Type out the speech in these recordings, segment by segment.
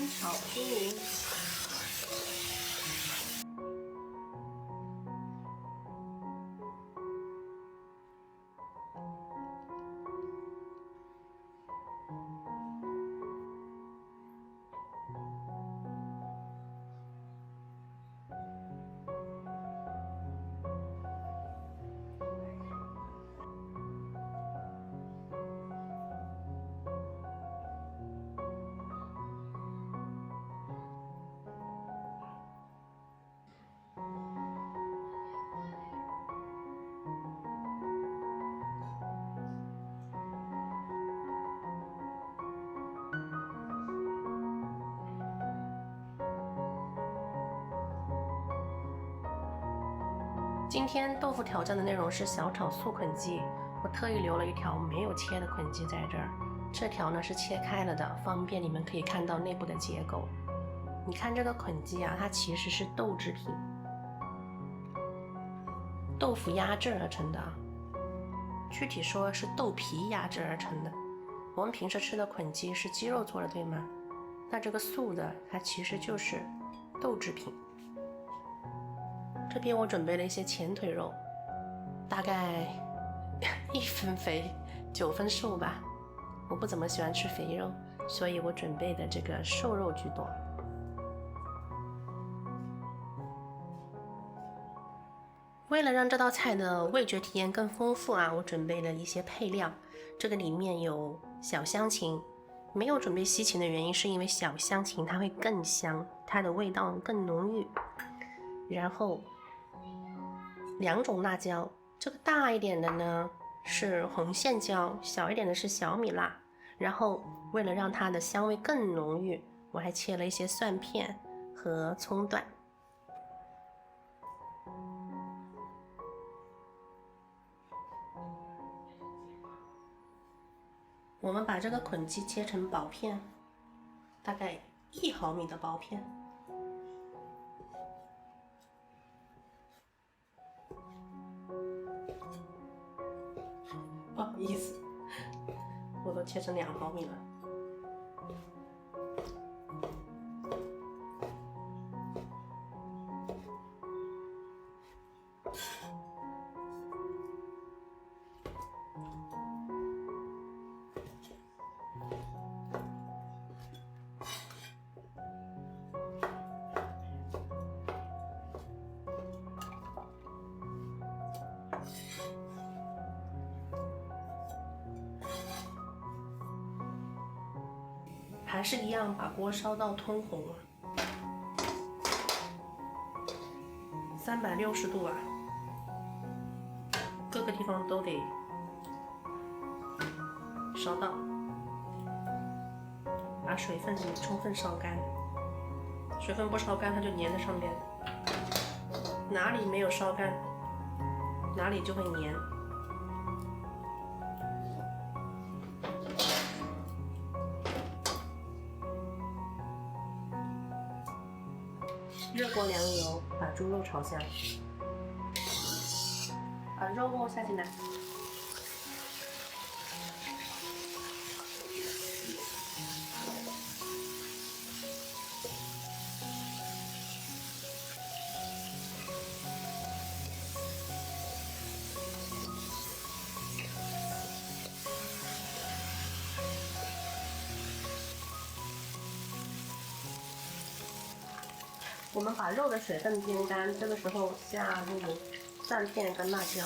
炒拼。今天豆腐挑战的内容是小炒素捆鸡，我特意留了一条没有切的捆鸡在这儿，这条呢是切开了的，方便你们可以看到内部的结构。你看这个捆鸡啊，它其实是豆制品，豆腐压制而成的，具体说是豆皮压制而成的。我们平时吃的捆鸡是鸡肉做的，对吗？那这个素的它其实就是豆制品。这边我准备了一些前腿肉，大概1分肥9分瘦吧。我不怎么喜欢吃肥肉，所以我准备的这个瘦肉居多。为了让这道菜的味觉体验更丰富啊，我准备了一些配料。这个里面有小香芹，没有准备西芹的原因是因为小香芹它会更香，它的味道更浓郁。然后2种辣椒，这个大一点的呢是红线椒，小一点的是小米辣。然后为了让它的香味更浓郁，我还切了一些蒜片和葱段。我们把这个捆鸡切成薄片，大概1毫米的薄片。不好意思，我都切成2毫米了。还是一样，把锅烧到通红，360度啊，各个地方都得烧到，把水分充分烧干，水分不烧干它就粘在上面，哪里没有烧干，哪里就会粘。热锅凉油，把猪肉炒香，把肉末下进来，我们把肉的水分煸干，这个时候下入蒜片跟辣椒。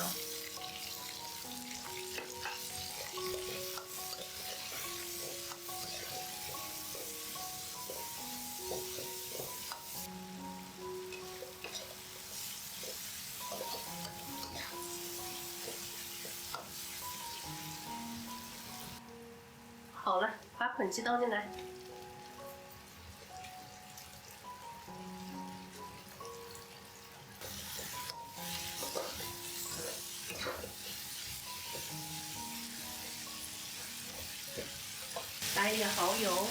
好了，把捆鸡倒进来。来一点蚝油，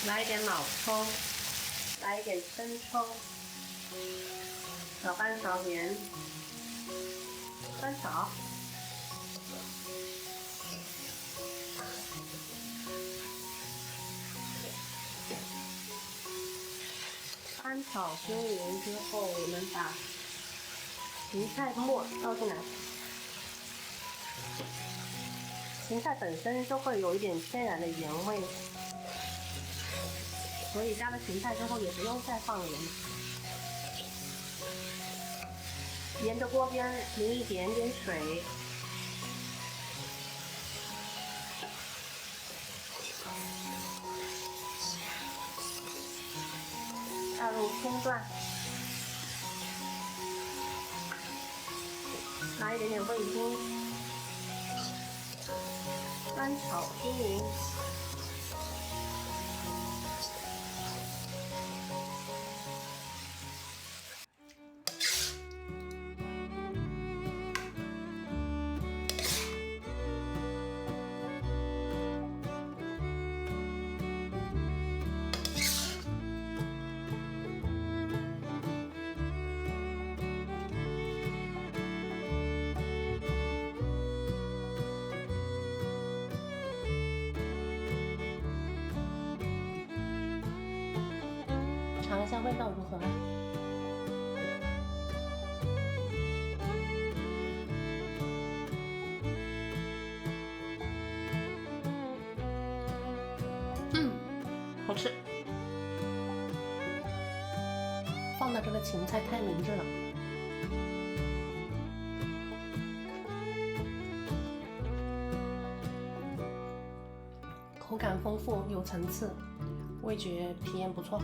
来一点老抽，来一点生抽，小半勺盐，翻炒。翻炒均匀之后，我们把芹菜末倒进来。芹菜本身就会有一点天然的盐味，所以加了芹菜之后也不用再放盐。沿着锅边淋一点点水，下入葱段，拿一点点味精，翻炒均匀。尝一下味道如何？好吃。放的这个芹菜太明智了，口感丰富有层次，味觉体验不错。